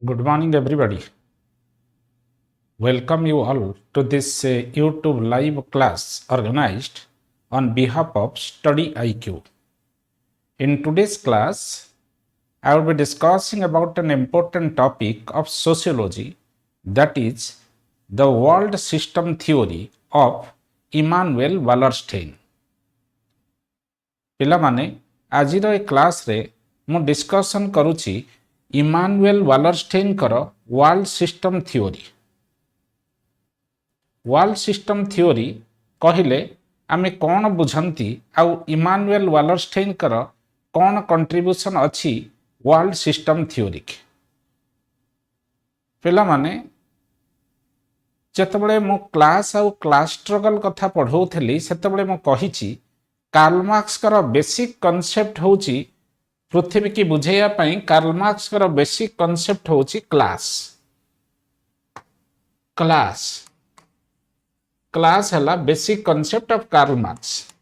Good morning, everybody. Welcome you all to this YouTube live class organized on behalf of StudyIQ. In today's class, I will be discussing about an important topic of sociology, that is the world system theory of Immanuel Wallertein. पिलामाने आजिर ए class रे मु discussion करुछि Immanuel Wallerstein कर world system theory. World system theory कहले आमे कौन बुझंती आउ इमानुएल वालरस्टेन कर कौन कंट्रीब्यूशन अछि वर्ल्ड सिस्टम थियोरी के। पिलामाने जेतबेले मु क्लास आउ क्लास स्ट्रगल कथा पढौथली सेतबेले मु कहिछि कार्ल मार्क्स कर बेसिक कॉन्सेप्ट होची पृथ्वी की बुझेया पई कार्ल मार्क्स कर बेसिक कॉन्सेप्ट होची क्लास हला basic concept of Karl Marx.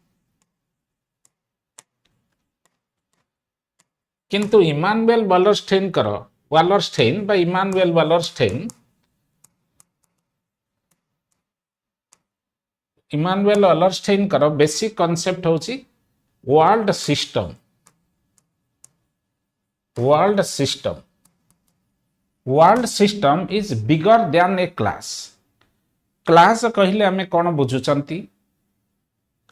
किंतु इमानुएल वालरस्टेन कर वालरस्टेन बा इमानुएल वालरस्टेन इमानुएल वालरस्टेन कर बेसिक कॉन्सेप्ट होची world system. World system is bigger than a class. Class कहले हमें कौन बुझुचंती?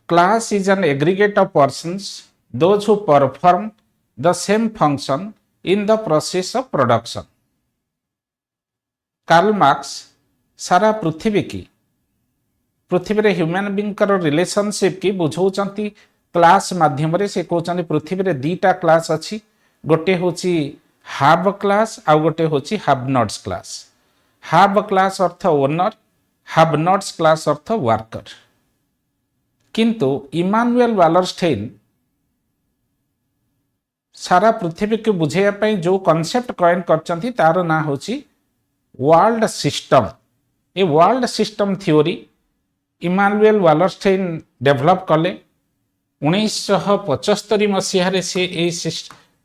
Class is an aggregate of persons those who perform the same function in the process of production. Karl Marx सारा पृथ्वी रे human being कर relationship की बुझौचंती class माध्यम रे। से कहउचंती पृथ्वी रे दीटा क्लास अछि, गोटे होची हाव क्लास आ गोटे होची हाव नॉट्स क्लास। हाव क्लास अर्थ ओनर, हाव नॉट्स क्लास अर्थ वर्कर। किंतु इमानुएल वालरस्टेन सारा पृथ्वी को बुझेया पई जो कांसेप्ट कॉइन करचंती तार ना होची वर्ल्ड सिस्टम। ए world system theory Immanuel Wallerstein develop कले 1975 मसीह से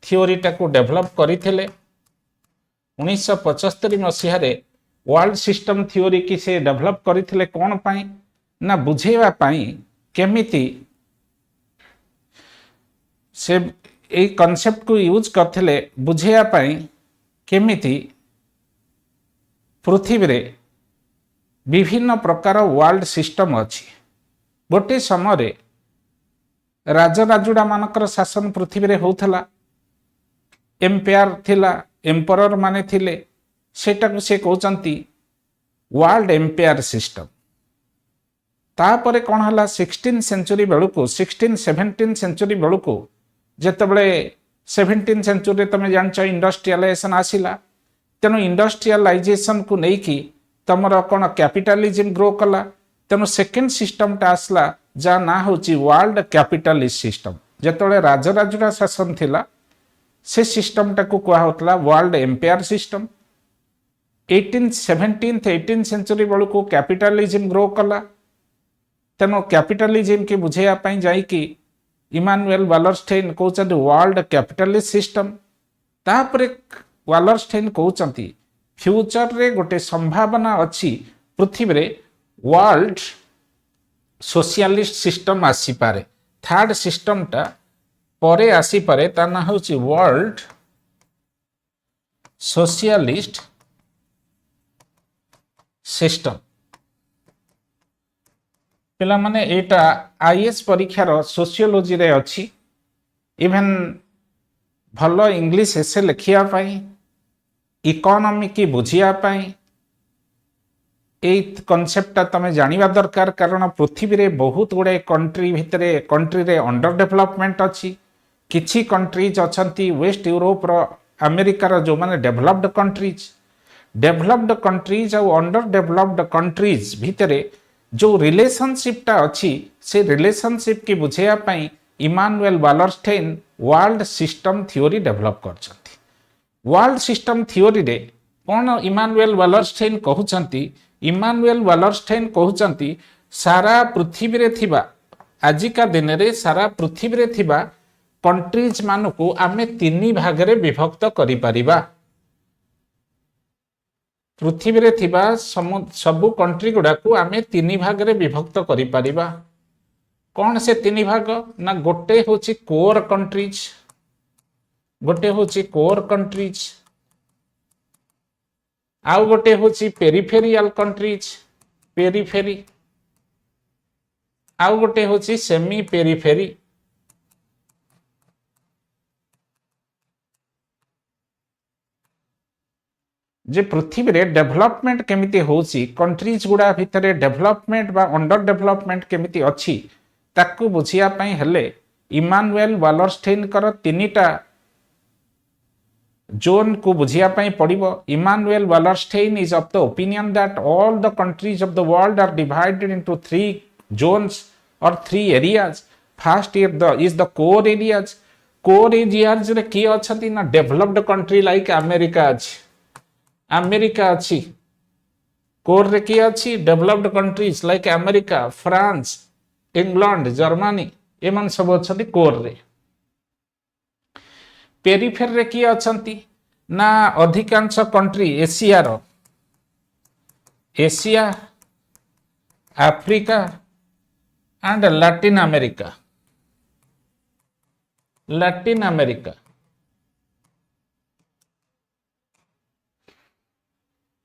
थ्योरी टाको डेवलप करथिले। 1975 मसीह वर्ल्ड सिस्टम थ्योरी की से डेवलप करथिले कोन पाई ना बुझेवा पाई केमिति से ए कांसेप्ट को यूज करथिले बुझेया पाई केमिति पृथ्वी रे विभिन्न प्रकार वर्ल्ड सिस्टम अच्छी। गोटे समय राजराजुड़ा मानकर शासन पृथ्वी रे होथला, एम्पायर थिला, एम्परर माने थिले, सेटा को से कहउचंती वर्ल्ड एम्पायर सिस्टम। तापरे कोन हला 16 सेंचुरी बेलुको 16-17 सेंचुरी बेलुको जेतबेले 17 सेंचुरी तमे जानछ इंडस्ट्रियलाइजेशन आसिला, तेनो इंडस्ट्रियलाइजेशन को नेकी तमर कौन कैपिटलिज्म ग्रो कला। तेणु सेकेंड सिस्टम टा आसला जा ना होची वर्ल्ड कैपिटलिस्ट सिस्टम। जेतबेले राजराजुड़ा शासन थिला से सिस्टम टा को कुआ होतला वर्ल्ड एम्पायर सिस्टम। 18 सेंचुरी बेलू कैपिटलिज्म ग्रो कला। तेणु कैपिटलिज्म के बुझेया पई जाई कि Emmanuel Wallerstein कहउचंती world capitalist system. तापरे वालरस्टेन कहउचंती फ्यूचर रे गोटे संभावना अच्छी पृथ्वी रे वर्ल्ड सोशलिस्ट सिस्टम आसी पारे। थर्ड सिस्टम टा परे आसी पारे, ता ना होची वर्ल्ड सोशलिस्ट सिस्टम। पिला माने एटा आईएएस परीक्षा रो सोशियोलॉजी रे अछि। इवन भलो इंग्लिश एसे लिखिया पाई इकोनॉमी की बुझिया पाई ए कॉन्सेप्ट तमे जानिबा दरकार। कारण पृथ्वी रे बहुत गुड़े कंट्री भितरे कंट्री रे अंडर डेवलपमेंट अच्छी। किछि कंट्रीज अछंती वेस्ट यूरोप रो अमेरिका रो जो माने डेवलप्ड कंट्रीज और अंडर डेवलप्ड कंट्रीज भितरे जो रिलेशनशिप टा अच्छी से रिलेशनशिप की बुझेया पाई Immanuel Wallerstein world system theory develop करछंती। वर्ल्ड सिस्टम थ्योरी रे कौन इमानुएल वालरस्टेन कहउचंती? इमानुएल वालरस्टेन कहउचंती सारा पृथ्वी रे थिबा आजिका दिन रे सारा पृथ्वी रे थिबा कंट्रीज मानकु आमे 3 भाग रे विभक्त करि परिबा। पृथ्वी रे थिबा सबु कंट्री गुडा को आमे तीन भाग रे विभक्त करि परिबा। कौन से तीन भाग ना गोटे होची कोर कंट्रीज, गोटे होची कोर कंट्रीज, आउ गोटे होची पेरिफेरियल कंट्रीज, पेरिफेरी, आउ गोटे होची सेमी पेरिफेरी। जे पृथ्वी रे डेवलपमेंट केमिति होची, कंट्रीज गुडा भितरे डेवलपमेंट बा अंडर डेवलपमेंट केमिति अछि ताकू बुझिया पई हेले इमानुएल वालरस्टेन कर तीनिटा जोन को बुझिया पई पड़िबो। Immanuel Wallerstein is of the opinion that all the countries of the world are divided into 3 zones और 3 areas. First is the core areas. Core areas रे की अछती ना डेवलप्ड कंट्री लाइक अमेरिका अछि, अमेरिका अच्छी। कोर रे की अच्छी developed countries like America, France, England, Germany, एमन सब अच्छी कोर रे। पेरिफेर रे की अच्छी ना अधिकांश कंट्री एशिया रो, Asia, Africa and Latin America, Latin America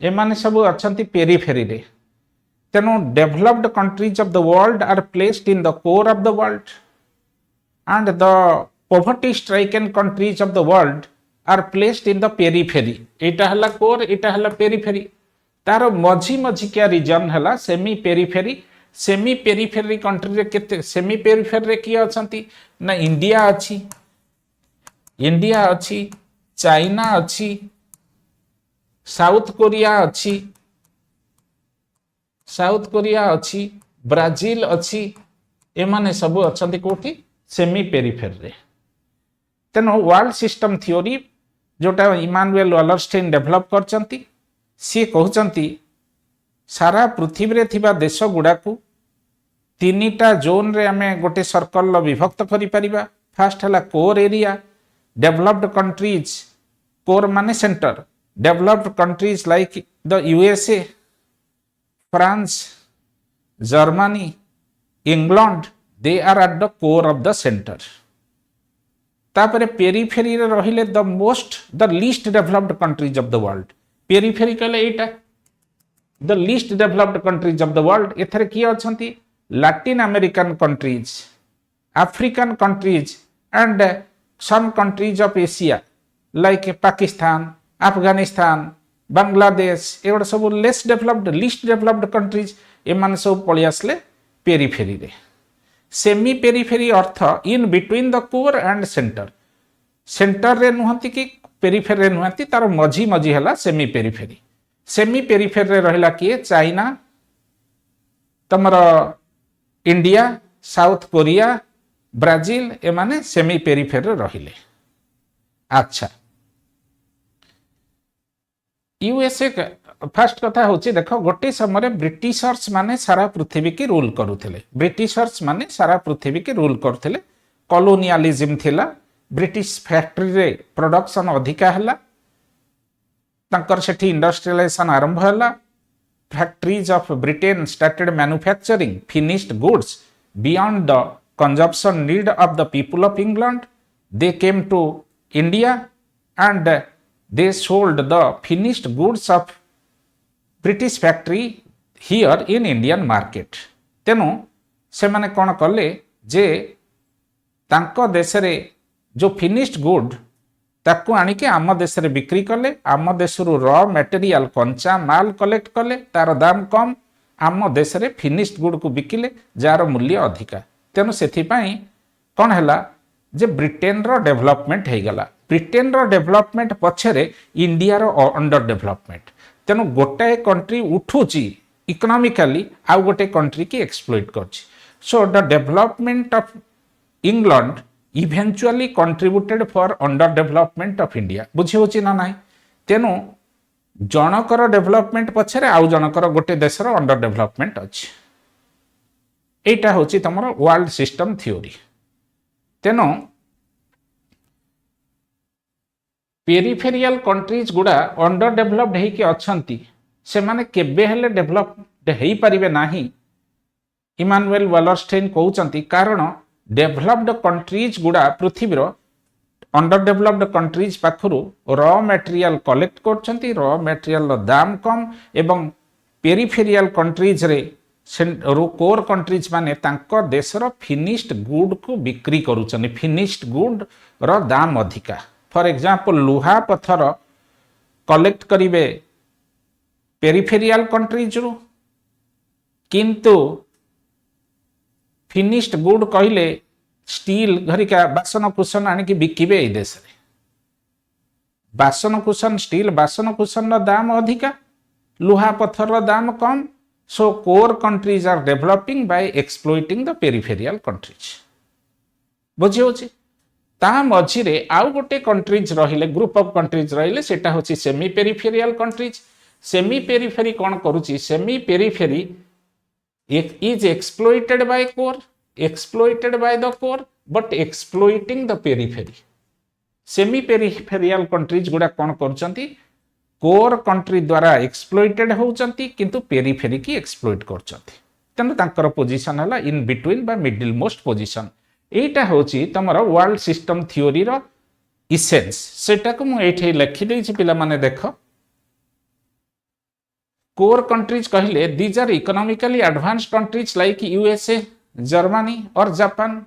एमाने सब अच्छी पेरिफेरी रे। तेनो developed countries of the world are placed in the core of the world and the poverty stricken countries of the world are placed in the periphery. एटा हला core, एटा हला periphery. तार मझी मझी क्या रीजन हला semi periphery. Semi periphery country रे केते semi periphery रे की अछंती ना इंडिया अछि, इंडिया अछि, चाइना अछि, साउथ कोरिया अच्छी, साउथ कोरिया अच्छी, ब्राजिल अच्छी, एमाने सब अच्छी कोठी सेमी पेरिफेर रे। तेनो वर्ल्ड सिस्टम थ्योरी जोटा इमानुएल वालरस्टेन डेवलप करचंती, सी कहउचंती सारा पृथ्वी रे थिबा देश गुडा को तीनिटा जोन रे आमे गोटे सर्कल विभक्त करि परिबा। फर्स्ट हला core area, developed countries, core माने centre, developed countries like the USA, France, Germany, England, they are at the core of the center. तापरे पेरिफेरी रे रहिले the least developed countries of the world. Periphery कहले एटा the least developed countries of the world। एथरे की अछंती Latin American countries, African countries and some countries of Asia like Pakistan, Afghanistan, Bangladesh, एगुड़ा सब less developed, least developed countries एमान सब पळि आसले periphery रे। Semi periphery earth in between the core and centre. Centre रे नुहंती कि periphery रे नुहंती, तार मझी मझी हला सेमी पेरिफेरी। सेमी पेरिफेरी रे रहिला किए चाइना, तमर इंडिया, साउथ कोरिया, ब्राजिल, एमाने सेमी पेरिफेरी रे रहिले। अच्छा, यूएसए फर्स्ट कथा होची देखो गोटे समय ब्रिटिशर्स माने सारा पृथ्वी की रूल करुथिले। ब्रिटिशर्स माने सारा पृथ्वी की रूल करथिले। कॉलोनियलिज्म थिला, ब्रिटिश फैक्ट्री रे प्रोडक्शन अधिका हला, तंकर सेठी इंडस्ट्रियलाइजेशन आरंभ हला। Factories of Britain started manufacturing finished goods beyond the consumption need of the people of England. They came to India and they sold the finished goods of British factory here in Indian market। तेनु से माने कौन कले जे तांको देश रे जो finished good ताकू आनी के आम देश रे बिक्री कले। आम देश रु रॉ मटेरियल कंचा माल कलेक्ट कले, तार दाम कम, आम देश रे फिनिश्ड गुड को बिकिले जार मूल्य अधिका। तेनु सेथि पई कौन हैला जे ब्रिटेन रो डेवलपमेंट हे गला। ब्रिटेन रो डेवलपमेंट पछरे इंडिया रो अंडर डेवलपमेंट। तेनु गोटाए कंट्री उठुची इकोनॉमिकली आउ गोटे कंट्री की एक्सप्लॉइट करची। So the development of England eventually contributed for under development of India. बुझी होची ना नाही। तेनु जनकर डेवलपमेंट पछरे आउ जनकर गोटे देशर अंडर डेवलपमेंट अछि। एटा होची तमरो वर्ल्ड सिस्टम थ्योरी। तेनु पेरिफेरियल कंट्रीज गुडा अंडर डेवलप्ड है कि अछंती से माने केबे हेले डेभलप्ड हेई परिबे नाही इमानुएल वालरस्टेन कहउचंती कारण डेभलप्ड कंट्रीज गुडा पृथ्वीर अंडर डेभलप्ड कंट्रीज पाखरु रॉ मटेरियल कलेक्ट करछंती रॉ मटेरियल दाम कम एवं पेरिफेरियल कंट्रीज रे कोर कंट्रीज माने तांको देशर फिनिश्ड गुड को बिक्री करूछन फिनिश्ड गुड रो दाम अधिका फॉर एग्जांपल लुहा पत्थर कलेक्ट करिवे पेरिफेरियल कंट्रीज रो किंतु फिनिश्ड गुड कहले स्टील घरिका बासन कुसन आनिकी बिकिबे ए देश रे बासन कुसन स्टील बासन कुसन दाम अधिका लुहा पत्थर दाम कम so core countries are developing by exploiting the peripheral countries बुझी होची ता मझिरे आउ गोटे कंट्रीज रहिले ग्रुप ऑफ कंट्रीज रहिले सेटा होची semi peripheral countries semi periphery कोन करूची semi periphery is exploited by the core but exploiting the periphery semi peripheral countries गुडा कोन करूचंती कोर कंट्री द्वारा एक्सप्लोइटेड होउचंती किंतु पेरिफेरी की एक्सप्लोइट करचंती तनो तांकर पोजीशन हला इन बिटवीन बा मिडिल मोस्ट पोजीशन एटा होची तमरो वर्ल्ड सिस्टम थ्योरी रो इसेंस सेटा को मु एठे लिखि देछि पिला माने देखो कोर कंट्रीज कहले these are economically advanced countries like USA Germany और Japan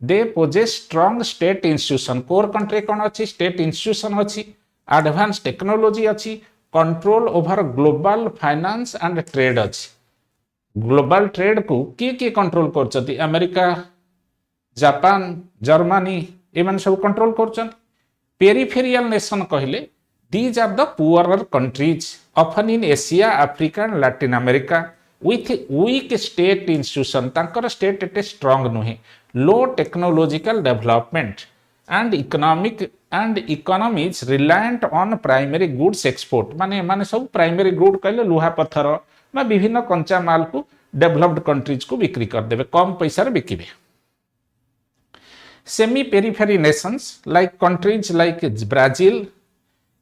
they possess strong state institution core country कोन अछि स्टेट इंस्टीट्यूशन अछि एडवांस टेक्नोलॉजी अच्छी control over global finance and trade अच्छी ग्लोबल ट्रेड को किए कंट्रोल करछती अमेरिका जापान जर्मनी एमन सब कंट्रोल करछती पेरिफेरियल नेशन कहले these are the poorer countries often in Asia Africa and Latin America with weak state institution तांकर state एटे स्ट्रांग नुहे low technological development and economies reliant on primary goods export माने सब primary good कहले लुहा पत्थर बा विभिन्न कंचा माल को डेवलप्ड कंट्रीज को बिक्री कर देबे कम पैसा रे बिकिबे semi periphery nations like countries like Brazil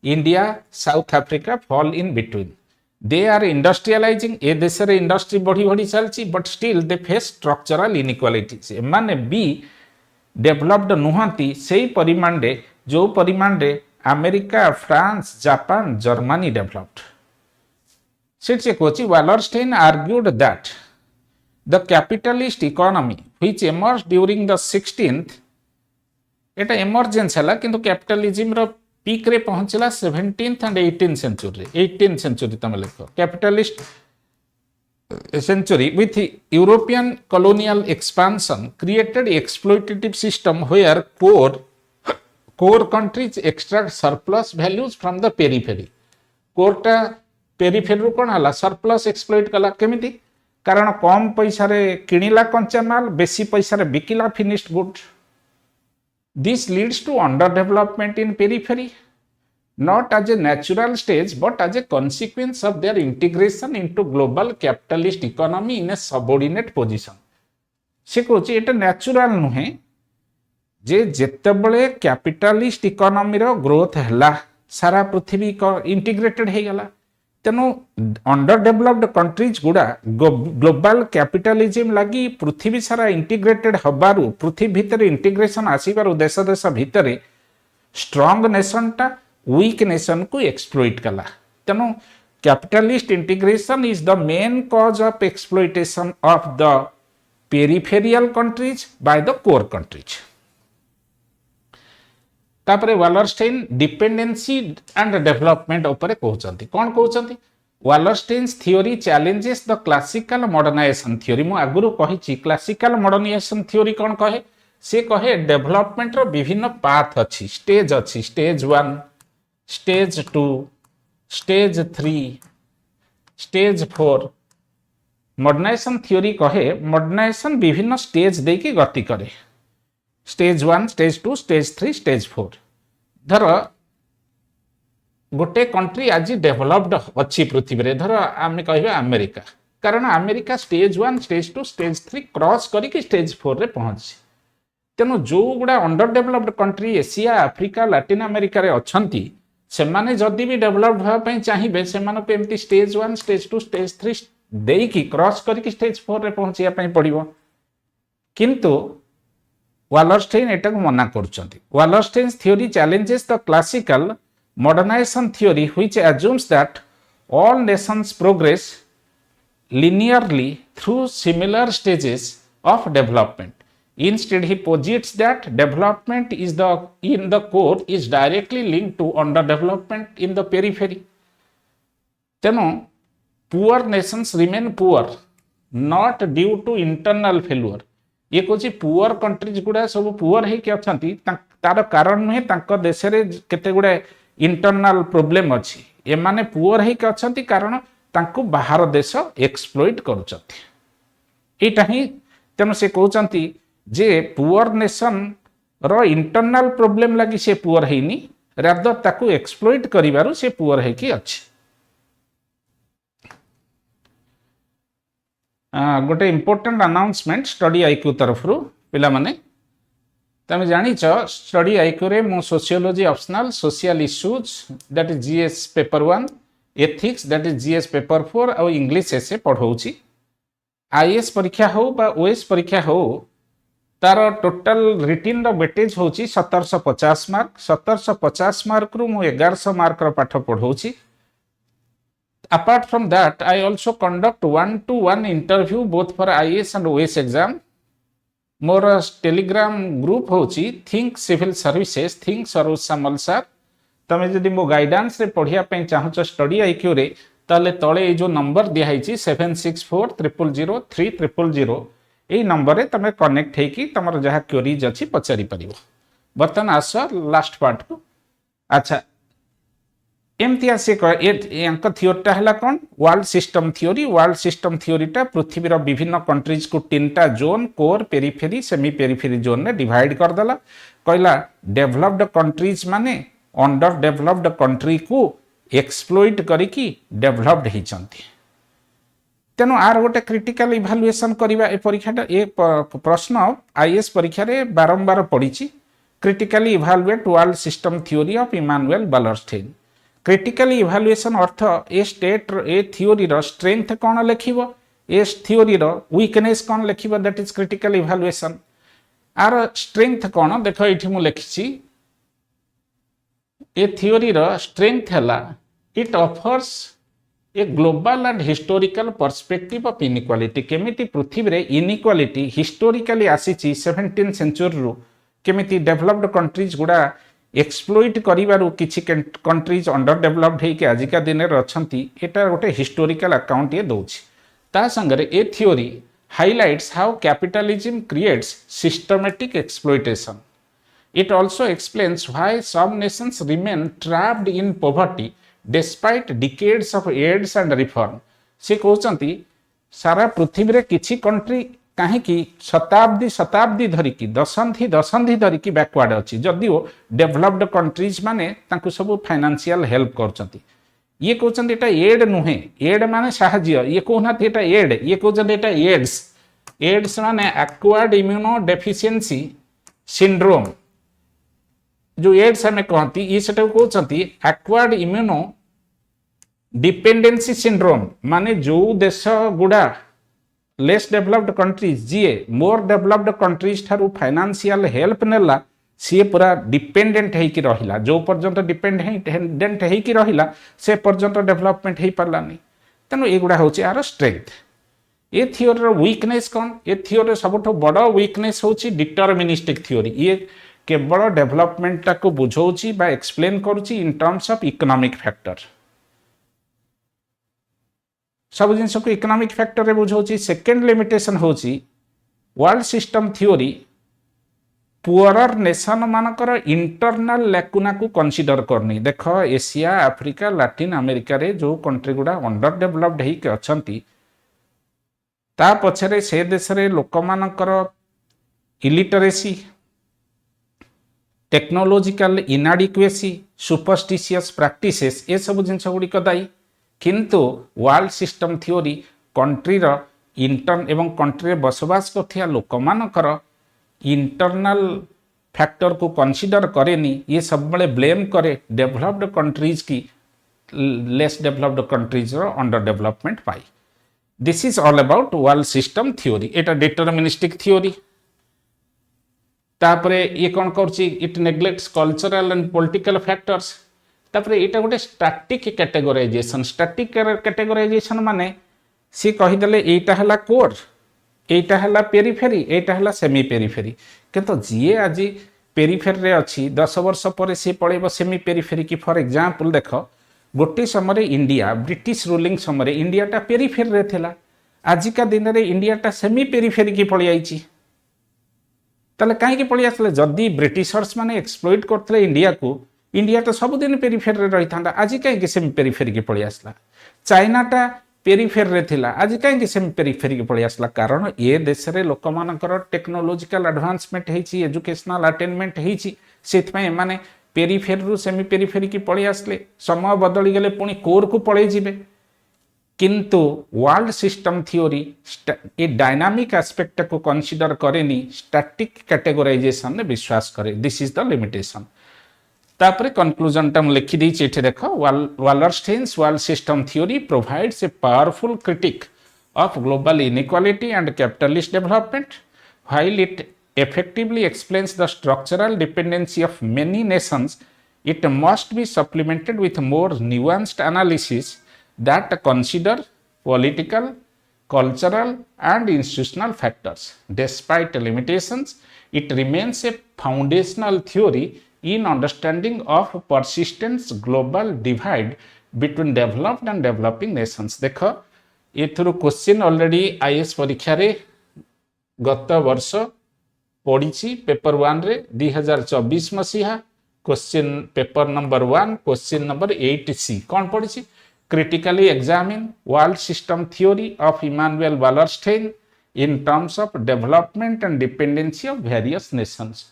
India South Africa fall in between they are industrializing ए देश रे इंडस्ट्री बढ़ी बढ़ी चलची but still they face structural inequalities माने बी डेवलप्ड नुहंती सेही परिमाण रे जो परिमाण रे America France Japan Germany developed से कोची Wallerstein argued that the capitalist economy which emerge during the 16th एटा एमर्जेंस हला किंतु कैपिटलिज्म रो पीक रे पहुंचला 17th and 18th century 18th century तमे लिखो capitalist century with European colonial expansion created exploitative system where core countries extract surplus values from the periphery core टा periphery रू कोन हला surplus exploit कला केमिति कारण कम पैसा रे किनिला कंचा माल बेसी पैसा रे Bikila finished good this leads to underdevelopment in periphery not as a natural stage but as a consequence of their integration into global capitalist economy in a subordinate position से कोची एटा नेचुरल नुहे जे जेतेबेले कैपिटलिस्ट इकोनॉमी रो growth हला सारा पृथ्वी integrated हे गला तेनो अंडर डेवलप्ड कंट्रीज गुडा ग्लोबल कैपिटलिज्म लगी पृथ्वी सारा इंटीग्रेटेड हबारु पृथ्वी भीतर इंटीग्रेशन आसीबारु देश देश भीतर स्ट्रांग नेशन टा वीक नेशन को एक्सप्लोइट कला तेनो capitalist integration is the main cause of exploitation of the peripheral countries by the core countries तापरे वालरस्टेन डिपेंडेंसी एंड डेवलपमेंट ऊपर कहउचंती कोन कहउचंती Wallerstein's theory challenges the classical modernization theory मु आगुरु कहिची क्लासिकल मॉडर्नाइजेशन थ्योरी कोन कहे से कहे डेवलपमेंट रो विभिन्न पाथ अछि stage 1 stage 2 stage 3 stage 4 modernization theory कहे मॉडर्नाइजेशन विभिन्न स्टेज दे की गति करे स्टेज 1 स्टेज 2 स्टेज 3 स्टेज 4 धर गोटे कंट्री आज डेवलप्ड अच्छी पृथ्वी रे धर आमे कहबे अमेरिका कारण America stage 1 stage 2 stage 3 cross करी स्टेज 4 रे पहुंची तेनो जो गुडा underdeveloped country Asia Africa Latin America रे अछंती सेमाने जदि भी डेभलप होगा चाहिए से एमती स्टेज 1 स्टेज 2 स्टेज 3 देकी क्रॉस करके स्टेज 4 रे पहुंचिया पड़ो किंतु वालरस्टेन एटा को मना करछंती Wallerstein's theory challenges the classical modernization theory which assumes that all nations progress linearly through similar stages of development. Instead, he posits that development in the core is directly linked to underdevelopment in the periphery. Teno, poor nations remain poor not due to internal failure. ये कौन poor countries गुड़ा सब poor होती तार कारण नुहे देश में केते गुड़ा इंटरनल प्रोब्लेम अच्छी एमाने पुअर होती कारण तांको बाहर देश एक्सप्लोइट करूटा ही तेणु से कहते जे पुअर नेशन रो इंटरनल प्रोब्लेम लगी से पुअर हैनी रादर ताकू एक्सप्लोइट करिवारु से पुअर है अच्छी गोटे इंपोर्टेंट अनाउंसमेंट स्टडी आईक्यू तरफ पिला माने तमे जानिच स्टडी आईक्यू रे मो sociology optional social issues that is GS paper 1 ethics that is GS paper 4 और इंग्लिश एसे पढ़ाऊची आईएएस परीक्षा हो बा ओएस परीक्षा हो तार टोटल रिटिन रो वेटेज होची 1750 मार्क 1750 मार्क रु मो 1100 मार्क रो पाठ पढ़ाऊची apart from that I also conduct 1-to-1 interview both for IAS and OS exam मोर टेलीग्राम ग्रुप होची Think Civil Services Think Saroj sir तमे जदि मो गाइडेंस रे पढ़िया पे चाहछ स्टडी आईक्यू रे ताले तळे ए जो नंबर दिया हैची 7640003000 ए नंबर रे तमे कनेक्ट हे कि तमर जहा क्वेरीज अछि पचारि परिबो बर्तन आस लास्ट पार्ट को अच्छा एमती आसे थियोरीटा है कौन वर्ल्ड सिस्टम थियोरीटा पृथ्वीर विभिन्न कंट्रीज को 3टा zone core periphery semi periphery zone में डिवाइड करदेला कहला डेवलप्ड कंट्रीज माने अंडर डेवलप्ड कंट्री को एक्सप्लोइट करिकी डेवलप्ड होती तेणु आर गोटे क्रिटिकल इभालुएसन करवा ए परीक्षाटा ए प्रश्न आईएएस परीक्षा रे बारंबार पड़ी critically evaluate world system theory of Immanuel Wallerstein critical evaluation अर्थ ए स्टेट ए थियोरी रो स्ट्रेंथ कौन लिखिबो ए थियोरी रो वीकनेस कौन लिखिबो दैट इज क्रिटिकल इभालुएसन आर स्ट्रेंथ कौन देखो एठी मु लिखिछि ए थियोरी रो स्ट्रेंथ हला it offers a global and historical perspective of inequality केमिति पृथ्वी रे इनइक्वालिटी हिस्टोरिकली आसीछि 17th सेंचुरी रो केमिति डेवलप्ड कंट्रीज गुडा एक्सप्लोइट करिवारु किछि कंट्रीज अंडर डेवलप्ड है कि आजिका दिन रे अछंती एटा गोटे हिस्टोरिकल अकाउंट ये दोछि ता संगरे ए theory highlights how capitalism creates systematic exploitation it also explains why some nations remain trapped in poverty despite decades of aids and reform से कहउचंती सारा पृथ्वी रे किछि कंट्री कहीं शताब्दी धरिकी दशंधि धरिकी बैकवर्ड अच्छी जदिओ डेवलप्ड कंट्रीज माने तांको सब फाइनेंशियल हेल्प करचंती ये कहउचंती एटा एड नुहे एड माने साहाय्य ये कहउनाथि एटा एड ये कहउचंती एटा एड्स माने एक्वायर्ड इम्यूनो डेफिशिएंसी सिंड्रोम जो एड्स हमें कहती ये सेटा कहउचंती एक्वायर्ड इम्यूनो डिपेंडेंसी सिंड्रोम माने जो देश गुडा लेस डेवलप्ड कंट्रीज जी मोर डेवलप्ड कंट्रीज ठारू फाइनेंशियल हेल्प नेला सी पूरा डिपेंडेंट होइकी रहिला जो पर्यंत डिपेंडेंट होइकी रहिला से पर्यंत डेवलपमेंट हो पारलानी तेणु एगुड़ा हूँ यार स्ट्रेंथ ए थियोरी वीकनेस कौन ए थियोरी सबुठ बड़ वीकनेस हूँ डिटरमिनिस्टिक थियोरी ये केवल डेवलपमेंट को बुझाऊँ बा एक्सप्लेन करुच्ची in terms of economic factor सब जिन को इकोनॉमिक फैक्टर रे बुझाऊँ सेकेंड लिमिटेशन हूँ world system theory poorer nation मानकर इंटरनल लैकुना को कंसीडर करनी देख एशिया आफ्रिका लैटिन अमेरिका रे जो कंट्री गुडा अंडर डेवलप्ड होइके अछंती ता पछरे से देश रे लोक मानकर illiteracy technological inadequacy superstitious practices ए सब जिन गुड़िक दायी किंतु वर्ल्ड सिस्टम थियोरी कंट्रीर इंटर्न एवं कंट्री बसवास करथिया लोक मानकर इंटरनल फैक्टर को कंसीडर करेनी, ये सब बड़े ब्लेम करे डेवलप्ड कंट्रीज की less developed countries under development पाई। This is all about world system theory. एटा डिटरमिनिस्टिक थ्योरी। तापरे ये कौन करछि, it neglects cultural and political factors. तापरे एटा गोटे स्टैटिक कैटेगराइजेशन। स्टैटिक कैटेगराइजेशन माने सी कहीदेले एटा हला कोर, एटा हला पेरिफेरी, एटा हला सेमी पेरिफेरी। किंतु जी आज पेरिफेरी रे अच्छी 10 वर्ष पर सी पड़ेब सेमी पेरिफेरी की। फॉर एग्जांपल देख, गोटे समय इंडिया ब्रिटिश रूलिंग समय इंडियाटा पेरिफेरी रे थिला, आजिका दिन रे इंडियाटा सेमी पेरिफेरी की पड़ी आइछि। ताले कहीं पड़ी आसले, जदि ब्रिटिशर्स माने एक्सप्लॉइट करथले इंडिया को, इंडिया तो सबुदिन पेरिफेरी रे रही था, आज कहीं सेमी पेरिफेरी की पड़ी आसला। चाइनाटा पेरिफेरी रे थिला, आज कहीं सेमी पेरिफेरी की पड़ी आसला। कारण ये देश रे लोक मानकर टेक्नोलॉजिकल एडवांसमेंट हेछि, एजुकेशनल अटेनमेंट हेछि, सेथपय माने पेरिफेरी रु सेमी पेरिफेरी की पड़ी आसले। समय बदली गले पुणी कोर को पळै जिवे। किंतु वर्ल्ड सिस्टम थ्योरी ए डायनामिक एस्पेक्ट को कंसीडर करेनी, स्टैटिक कैटेगराइजेशन ने विश्वास करे। This is the limitation. तापरे कंक्लूजन टा लिखि देछि एठे देखो, Wallerstein's world system theory provides a powerful critique of global inequality and capitalist development, while it effectively explains the structural dependency of many nations. It must be supplemented with more nuanced analysis that consider political, cultural and institutional factors. Despite limitations, it remains a foundational theory in understanding of persistent global divide between developed and developing nations. देखो ये through question already IAS परीक्षा रे गत वर्ष पड़ी paper 1 रे 2024 मसीहा question paper number 1 question number 8C कौन पड़ी, critically examine world system theory of Immanuel Wallerstein in terms of development and dependency of various nations.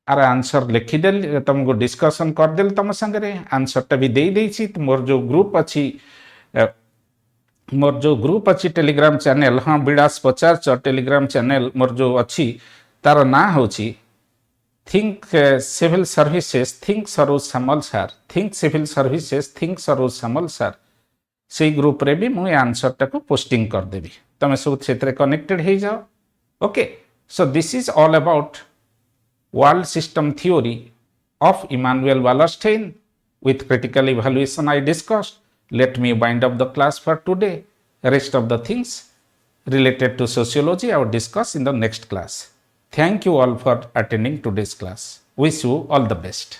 आर आंसर लिखिदेल, तुमको डिस्कशन करदेल, तुम संगे आंसर भी दे देछि। मोर जो ग्रुप अच्छी टेलीग्राम चैनल, हाँ विलास पचार टेलीग्राम चैनल मोर जो अच्छी तार ना होची Think Civil Services Think Saroj Samal sir, Think Civil Services Think Saroj Samal sir, से ग्रुप रे भी मुझे आंसर टाको पोस्टिंग कर देबी, तमे सब क्षेत्र कनेक्टेड हो जाओ। Okay, so this is all about world system theory of Immanuel Wallerstein with critical evaluation I discussed. Let me wind up the class for today. Rest of the things related to sociology I will discuss in the next class. Thank you all for attending today's class. Wish you all the best.